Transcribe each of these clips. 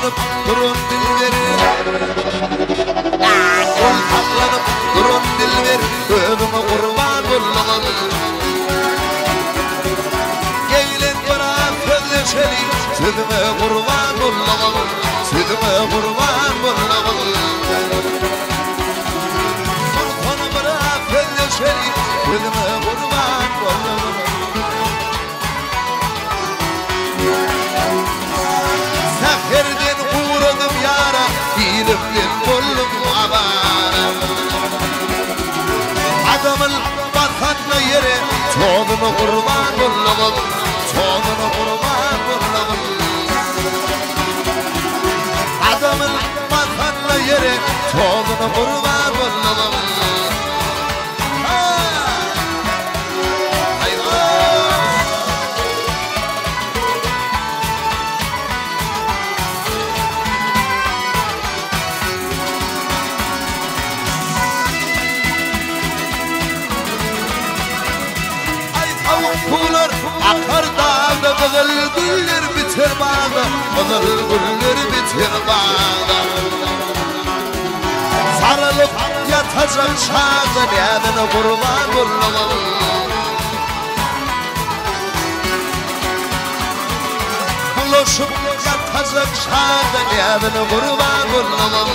hallanıp durun dilberi. Hallanıp durun dilberi, ömrüme kurban olamam. Gelin bana sözleşeli, sözüme kurban olamam. Sözüme kurban olamam. Sultanım bana sözleşeli, sözüme kurban olamam. Seferden uğradım yara, ilimden buldum avara. Adamın vatanına yere, çoğunu kurban olamam. Çoğunu kurban olamam. Adamın vatanına yere, çoğunu kurban olamam. Kular akar dağda, kızıl güller biter bağda, kızıl güller biter bağda. Sarılıp yatacak çağda, nedeni kurban olamam. Buluşup yatacak çağda, nedeni kurban olamam.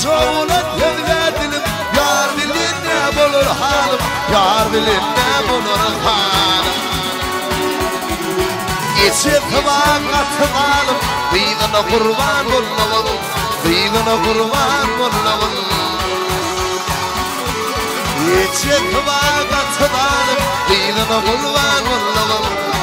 Çoğuna tevledilim, yar bilir ne bulur halim, yar bilir ne bulur halim. İçi tıvan atıvalım, kıydına kurban olamam, kıydına kurban olamam. İçi tıvan atıvalım, kıydına kurban olamam.